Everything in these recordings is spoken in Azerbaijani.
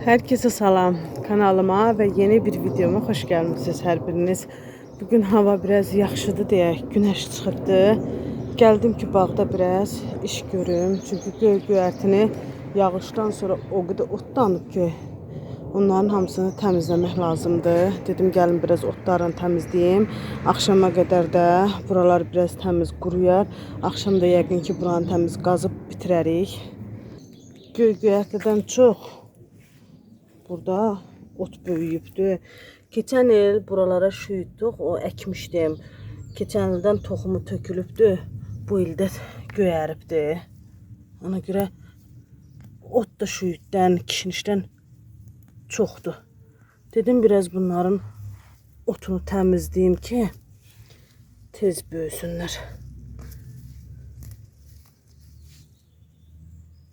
Herkese salam kanalıma ve yeni bir videoma hoş gelmişsiniz her biriniz. Bugün hava biraz yaxşıdır deyək, güneş çıxıbdı. Geldim ki bağda biraz iş görüm. Çünkü göyərtini yağıştan sonra o kadar otlanıb ki onların hamısını təmizləmək lazımdır. Dedim gəlin biraz otlarını təmizləyim. Akşama qədər də buralar biraz təmiz quruyar. Akşam da yəqin ki buranı təmiz qazıb bitirərik. Göyərtidən çox burada ot böyüyübdü. Keçen il buralara şüyüddük, o ekmişdim. Keçen ildən toxumu tökülübdü. Bu ildə göyəribdi. Ona görə ot da şüyüddən, kişnişdən çoxdur. Dedim biraz bunların otunu təmizləyim ki tez böyüsünlər.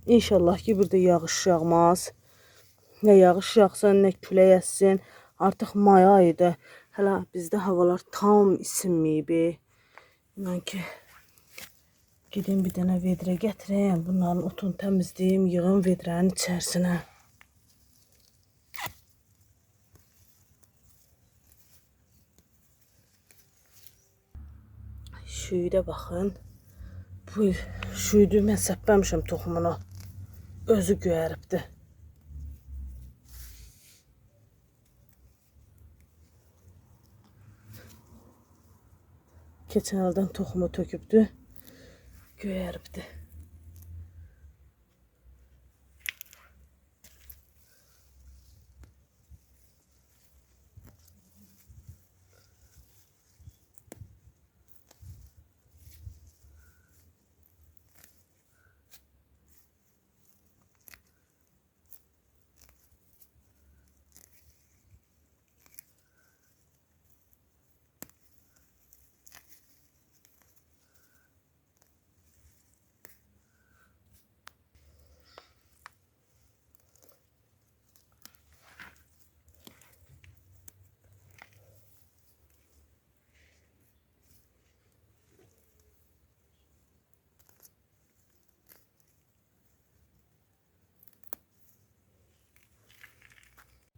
İnşallah ki burada yağış yağmaz. Ne yağış yağsa, ne külək əssin. Artıq may ayıdır. Hələ bizdə havalar tam isinməyib. İnan ki gedim bir dənə vedrə gətirəm. Bunların otunu təmizləyim, yığım vedrənin içərisinə. Şüyüdə baxın. Bu şüyüdü mən səpməmişəm toxumunu. Özü göyəribdi. Keçen ildən toxumu tökübdü, göyəribdi.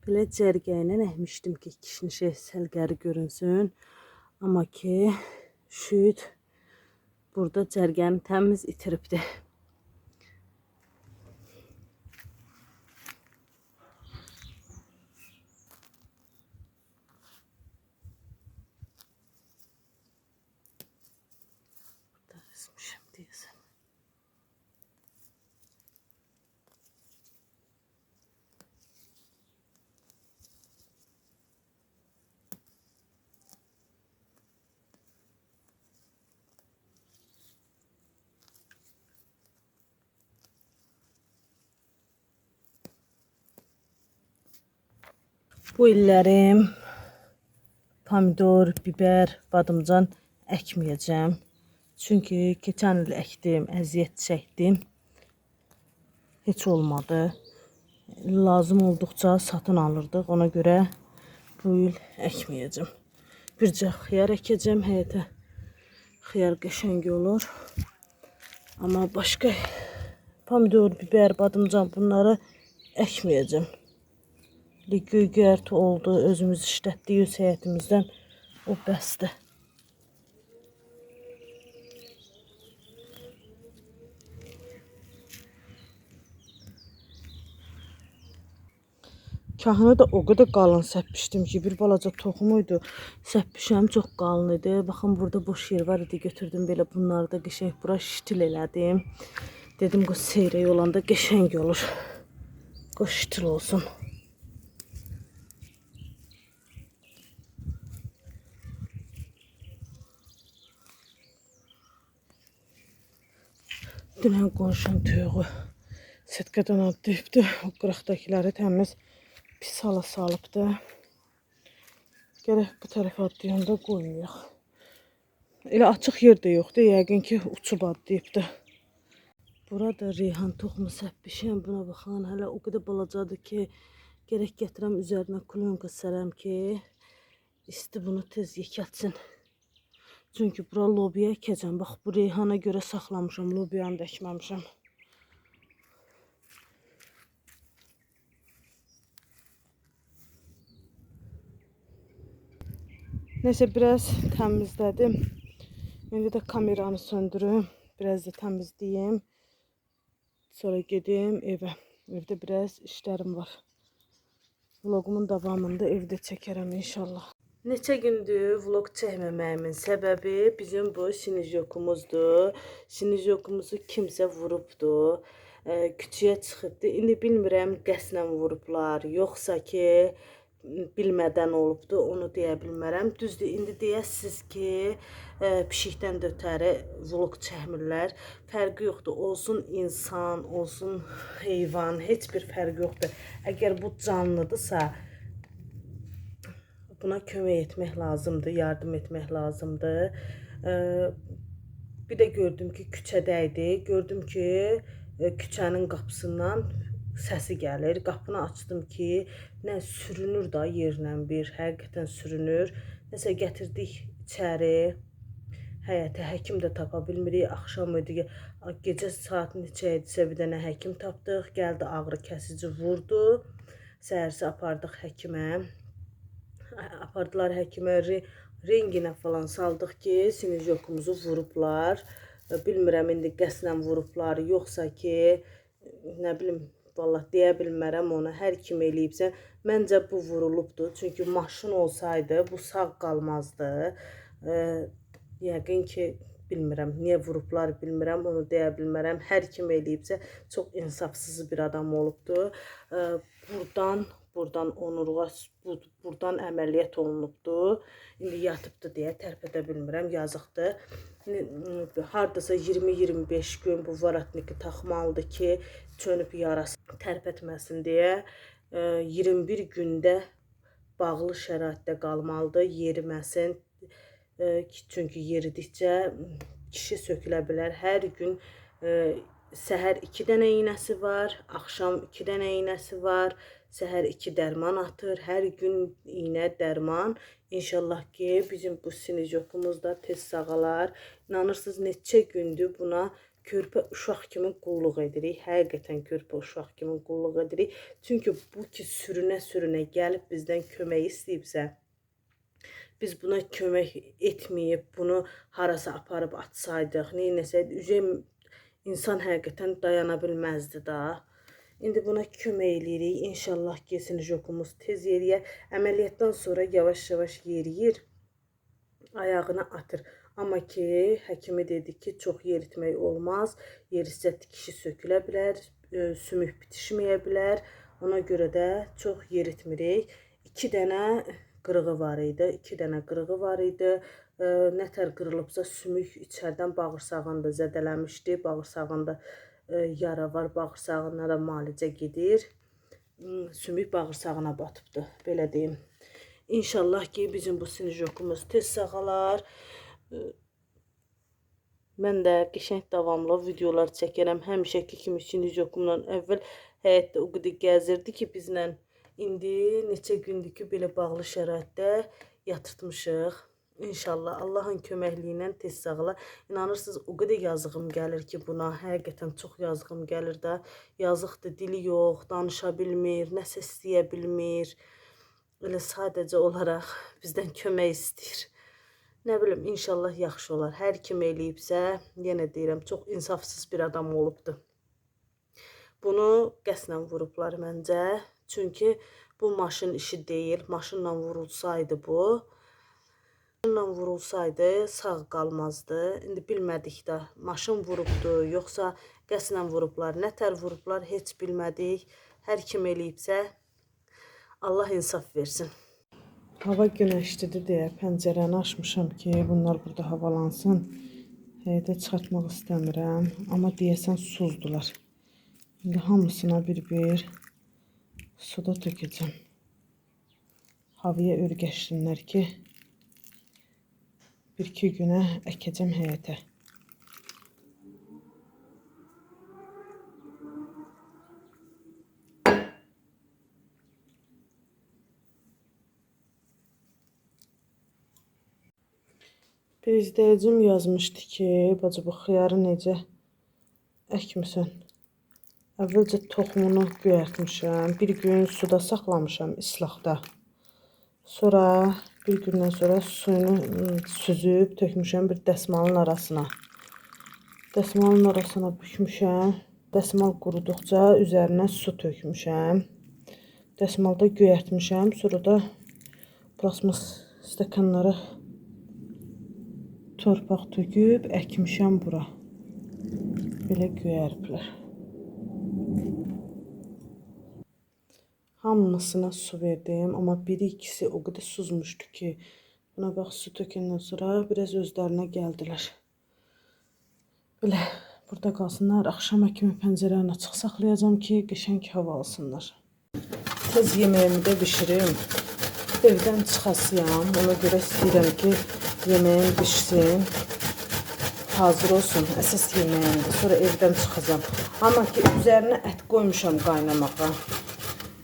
Belə cərgəylə əkmişdim ki, kişnişə səlqəri görünsün. Amma ki, şüyüd burada cərgəni təmiz itiribdi. Burada ezmişim deyəsən. Bu illərim pomidor, biber, badımcan əkməyəcəm. Çünkü keçən il əkdim, əziyyət çəkdim. Heç olmadı. Lazım olduqca satın alırdıq. Ona görə bu il əkməyəcəm. Bircə xiyar əkəcəm həyətə. Xiyar qəşəng olur. Amma başqa pomidor, biber, badımcan bunları əkməyəcəm. Göyərti oldu, özümüz işlətdik həyətimizdən, o bəsdir. Kahını da o kadar qalın səpmişdim ki, bir balaca toxumuydu. Səpmişəm, çox qalın idi. Baxın, burada boş yer var idi, götürdüm belə bunları da qəşəng bura ştil elədim. Dedim, qoy seyrək olanda qəşəng olur. Qoy ştil olsun. Dünən qonşunun toyuğu setkadan atlayıbdı. O qıraqdakiləri təmiz pis hala salıbdı. Gərək bu tərəfə atlayanda qoymayaq. Elə açıq yer də yoxdur. Yəqin ki uçub atlayıbdı. Burada reyhan toxumu səpmişəm. Buna baxın. Hələ o qədər balacadır ki gərək gətirəm üzərinə klonka sərəm ki isti bunu tez yekətsin. Çünkü bura lobiya əkəcəm. Bax, bu reyhana görə saxlamışam. Lobiyanı da əkməmişəm. Neyse biraz təmizlədim. İndi də kameranı söndürüm. Biraz da təmizləyim. Sonra gedim evə. Evdə biraz işlərim var. Vlogumun davamında evdə çəkərəm inşallah. Neçə gündür vlog çəkməməyimin səbəbi bizim bu sinizyokumuzdur. Sinizokumuzu kimsə vurubdu. Küçüyə çıxıbdı. İndi bilmirəm qəsdən vurublar, yoxsa ki bilmədən olubdu, onu deyə bilmərəm. Düzdür, indi deyəsiniz ki, pişikdən də ötəri vlog çəkmirlər. Fərqi yoxdur. Olsun insan, olsun heyvan, heç bir fərqi yoxdur. Əgər bu canlıdırsa, buna kömək etmək lazımdır, yardım etmək lazımdır. Bir də gördüm ki, küçədəydi. Gördüm ki, küçənin qapısından səsi gəlir. Qapını açdım ki, nə sürünür da yerlə bir, həqiqətən sürünür. Nəsə gətirdik içəri. Həyətə həkim də tapa bilmirik. Axşam idi, gecə saat neçə idisə bir dənə həkim tapdıq. Gəldi ağrı kəsici vurdu. Səhərsi apardıq həkimə. Apardılar həkimə, renginə falan saldıq ki, sinizokumuzu vurublar. Bilmirəm indi qəsdən vurublar, yoxsa ki, nə bilim, vallahi deyə bilmərəm ona. Hər kim eləyibsə, məncə bu vurulubdur. Çünki maşın olsaydı, bu sağ qalmazdı. Yəqin ki, bilmirəm, niyə vurublar, bilmirəm, onu deyə bilmərəm. Hər kim eləyibsə, çox insafsız bir adam olubdur. Buradan onurğa, buradan əməliyyat olunubdur. İndi yatıbdır deyə tərpədə bilmirəm, yazıqdır. Hardasa 20-25 gün bu varatniki taxmalıdır ki, çönüb yarası tərpətməsin deyə. 21 gündə bağlı şəraitdə qalmalıdır, yeriməsin. Çünki yeridikcə kişi sökülə bilər. Hər gün səhər 2 dənə iynəsi var, axşam 2 dənə iynəsi var. Səhər 2 dərman atır, hər gün iynə, dərman. İnşallah ki, bizim bu sinizokumuz da tez sağalar. İnanırsınız, neçə gündür buna körpə uşaq kimi qulluq edirik. Həqiqətən körpə uşaq kimi qulluq edirik. Çünki bu ki, sürünə-sürünə gəlib bizdən kömək istəyibsə, biz buna kömək etməyib, bunu harasa aparıb atsaydıq, neynəsəydik, insan həqiqətən dayana bilməzdi da. İndi buna kömək eləyirik. İnşallah ki, sinizokumuz tez yeriyər. Əməliyyatdan sonra yavaş-yavaş yeriyir, ayağını atır. Amma ki, həkimi dedi ki, çox yeritmək olmaz. Yeritsə dikişi sökülə bilər, sümük bitişməyə bilər. Ona görə də çox yeritmirik. 2 dənə qırığı var idi. 2 dənə qırığı var idi. Nətər qırılıbsa sümük içərdən bağırsağında zədələmişdi. Bağırsağında yara var, bağırsağına da müalicə gedir. Sümük bağırsağına batıbdı, belə deyim. İnşallah ki, bizim bu sinizokumuz tez sağalar. Mən də qəşəng davamlı videolar çəkərəm. Həmişəki kimi sinizokumdan əvvəl həyətdə o qədər gəzirdi ki, bizlə indi neçə gündür ki, belə bağlı şəraitdə yatırtmışıq. İnşallah Allahın köməkliyi ilə tez sağalar. İnanırsınız, o qədər yazığım gəlir ki, buna. Həqiqətən çox yazığım gəlir də. Yazıqdır, dili yox, danışa bilmir, nəsə istəyə bilmir. Elə sadəcə olaraq bizdən kömək istəyir. Nə bilim, inşallah yaxşı olar. Hər kim eləyibsə, yenə deyirəm, çox insafsız bir adam olubdur. Bunu qəsdən vurublar məncə. Çünki bu maşın işi deyil. Maşınla vurulsaydı bu, sağ qalmazdı. İndi bilmədik də, maşın vurubdu, yoxsa qəsdən vurublar, nətər vurublar, heç bilmədik. Hər kim eləyibsə, Allah insaf versin. Hava günəşlidir deyə pəncərəni açmışam ki, bunlar burada havalansın. Həyətə çıxartmaq istəmirəm, amma deyəsən suzdular. İndi hamısına bir-bir suda tökəcəm. Havaya örgəşsinlər ki, 1-2 günə əkəcəm həyətə. Bir izləyicim yazmışdı ki, bacı bu xiyarı necə əkmisən? Əvvəlcə toxumunu göyərtmişəm, bir gün suda saxlamışam, islaqda. Sonra Bir gündən sonra suyunu süzüb tökmüşəm bir dəsmalın arasına. Dəsmalın arasına bükmüşəm. Dəsmal quruduqca üzərinə su tökmüşəm. Dəsmalda göyərtmişəm. Sonra da plasmas stəkanlara torpaq töküb əkmişəm bura. Belə göyəriblər. Hamısına su verdim, amma biri ikisi o qədər suzmuşdu ki, buna bax su tökəndən sonra biraz özlərinə gəldilər. Belə burada qalsınlar, axşama kimi pəncərəni açıq saxlayacağam ki, qəşəng hava alsınlar. Tez yeməyimi də bişirim. Evdən çıxasıyam, ona görə istəyirəm ki, yeməyim bişsin, hazır olsun, əsas yeməyimdir. Sonra evdən çıxacağam. Amma ki, üzərinə ət qoymuşam qaynamağa.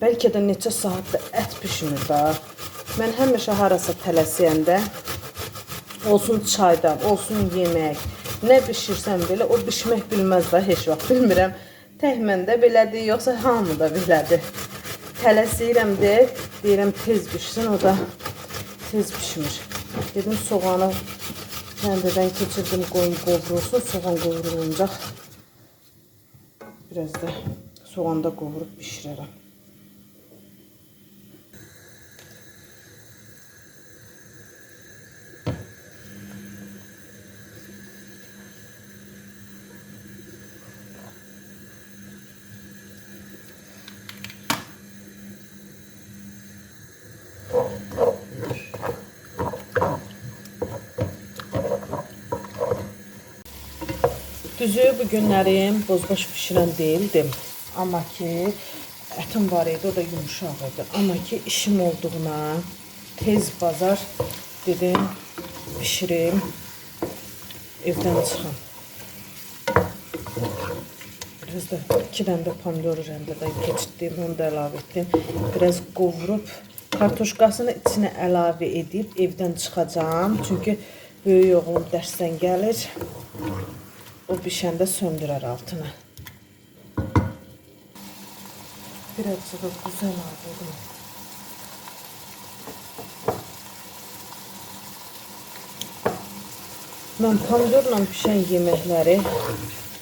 Bəlkə də neçə saatda ət pişmir da. Mən həmişə harasa tələsiyəndə, olsun çayda, olsun yemək, nə bişirsəm belə, o bişmək bilməz da, heç vaxt bilmirəm. Tək məndə belədir, yoxsa hamı da belədir. Tələsiyirəm deyirəm tez bişsin, o da tez pişmir. Dedim, soğanı kəndədən keçirdim, qoyun qovrulsun, soğan qovruluncaq. Biraz da soğanda qovurub bişirərəm. Düzü bu günlərim bozbaş pişirən deyildim. Amma ki, ətim var idi, o da yumuşaq idi. Amma ki, işim olduğuna tez bazar dedim, pişirim, evdən çıxam. Biraz da 2 dənə də pomidor rəndədən keçirdim, onu da əlavə etdim. Biraz qovurub, kartoşkasını içine əlavə edib evdən çıxacağam. Çünki böyük oğlum dərsdən gəlir. O bişəndə söndürər altına. Birazcık güzel aldım. Mən pomidorla pişən yeməkləri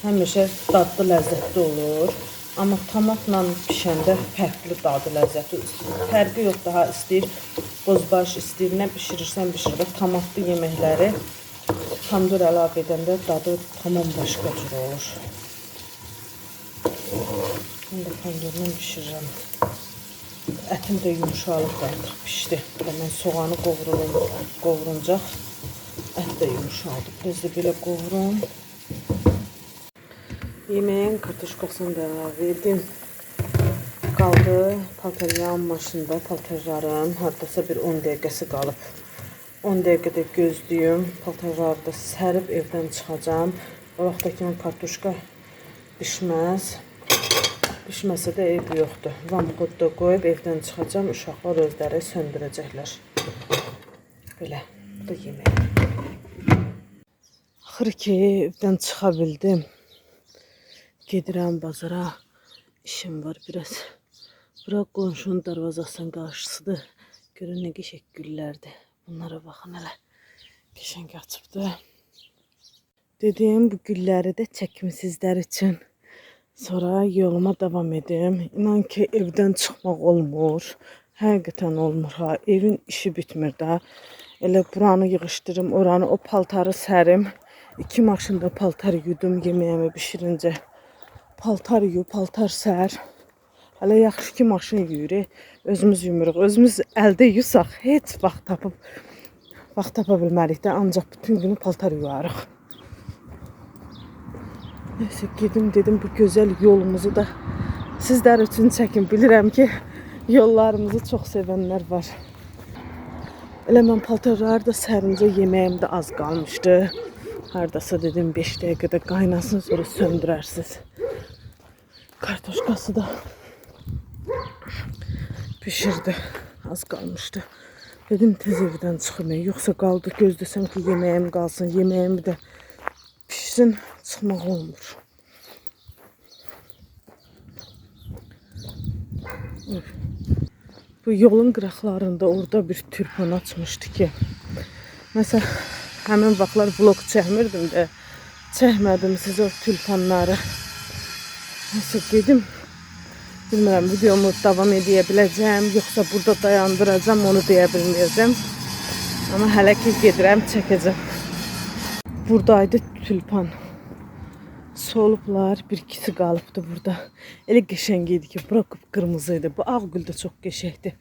həmişə dadlı, ləzzətli olur. Amma tomatla pişəndə fərqli dadı, ləzzəti. Fərqi yox, daha istəyir, bozbaş istəyir, nə pişirirsən pişir. Tomatlı yeməkləri pomidor əlavə edəndə dadı tamam başqa cür olur. Mən də pomidorla pişirirəm. Ətim də yumuşalıb da artıq pişdi. Mən soğanı qovuruncaq ət də yumuşaldı. Biraz da belə qovurum. Yeməyin kartoşkasını da əlavə edin. Qaldı paltaryağın maşında paltarlarım. Hardasa bir 10 dəqiqəsi qalıb. 10 dəqiqədə gözləyim. Paltarları da sərib evdən çıxacağım. O vaxtdakı kartoşka bişməz. Bişməsə də ev yoxdur. Vamqodda qoyub evdən çıxacağım. Uşaqlar özləri söndürəcəklər. Belə. Bu da yemək. Axır ki evdən çıxa bildim. Gedirəm bazara. İşim var biraz. Bura qonşunun darvazasının qarşısıdır. Görün nə qəşəng güllərdir. Bunlara baxın hələ. Qəşəng açıbdır. Dediyim bu gülləri də çəkim sizlər üçün. Sonra yoluma davam edim. İnan ki evdən çıxmaq olmur. Həqiqətən olmur ha. Evin işi bitmir də. Elə buranı yığışdırım, oranı, o paltarı sərim. 2 maşında paltar yudum yeməyimi bişirincə. Paltar yu, paltar sər. Hələ yaxşı ki maşın yuyuruq. Özümüz yumuruq. Özümüz əldə yusaq heç vaxt tapa bilmərik də. Ancaq bütün günü paltar yuyarıq. Neyse dedim bu gözəl yolumuzu da sizlər üçün çəkin. Bilirəm ki yollarımızı çox sevənlər var. Elə mən paltarları da sərincə yeməyim də az qalmışdı. Hardasa dedim 5 dəqiqədə qaynasın, sonra söndürərsiniz. Kartoşkası da pişirdi. Az qalmışdı. Dedim tez evdən çıxım. Yoxsa qaldı gözləsəm ki yeməyim qalsın. Yeməyimi də pişsin, çıxmaq olmur. Bu yolun qıraqlarında orada bir tülpan açmışdı ki. Mesela həmin vaxtlar vlog çəkmirdim də, çəkmədim sizə o tülpanları. Neyse dedim, bilmirəm videomu davam edə biləcəm, yoxsa burada dayandıracağım, onu deyə bilməyəcəm. Ama hələ ki gedirəm, çəkəcəm. Buradaydı tülpan. Solublar, bir ikisi qalıbdı burada. Elə qəşəng idi ki, bura qıpqırmızıydı. Bu ağ gül də çox qəşəngdir.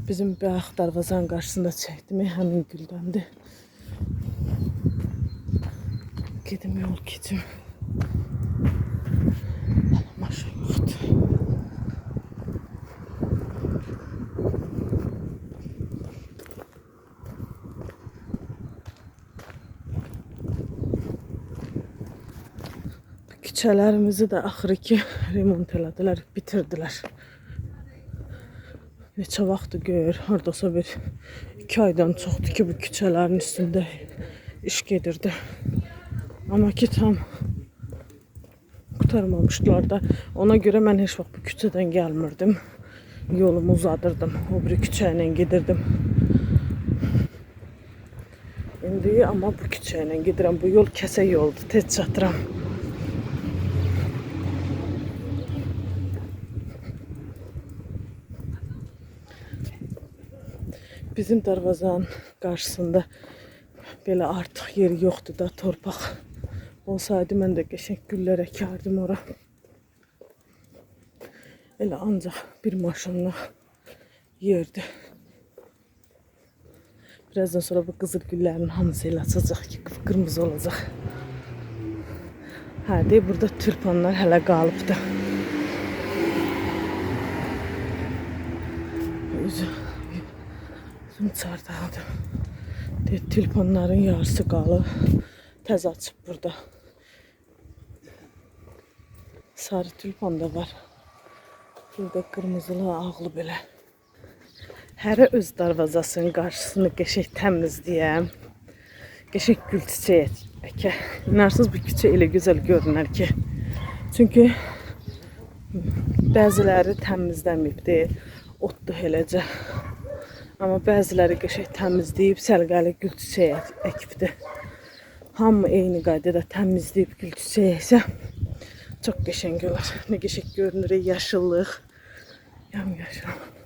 Bizim bayaq darvazanın qarşısında çəkdim, həmin güldəndir. Gedim yol keçim. Maşın yoxdur. Küçələrimizi də axırı ki remont elədilər, bitirdilər. Neçə vaxtdır gör, haradasa bir 2 aydan çoxdur ki bu küçələrin üstündə iş gedirdi. Amma ki tam qurtarmamışdılar da. Ona görə mən heç vaxt bu küçədən gəlmirdim. Yolumu uzadırdım, o bir küçə ilə gedirdim. İndi amma bu küçə ilə gedirəm. Bu yol kəsə yoldur, tez çatıram. Bizim darvazanın qarşısında belə artıq yeri yoxdur da, torpaq olsaydı mən də qəşəng güllər əkərdim ora. Elə ancaq bir maşınlıq yerdir. Birazdan sonra bu qızıl güllərin hamısı elə açacaq ki, qırmızı olacaq. Hə, deyib, burada tülpanlar hələ qalıbdı. Üzüm çardağıdır. Tülpanların yarısı qalıb. Təz açıb burada. Sarı tülpan da var. Burada qırmızılı, ağlı belə. Hərə öz darvazasının qarşısını qəşəng təmizləyəm. Qəşəng gül çiçəyi əkə. İnarsınız bu küçə elə gözəl görünər ki. Çünki bəziləri təmizləməyibdir. Otdur eləcə. Amma bəziləri qəşəng təmizləyib, səlqəli gül çiçəyi əkibdir. Hamı eyni qaydada təmizləyib gül çiçəyi əksə çox qəşəng olar. Nə qəşəng görünür, yaşıllıq, yamyaşıl.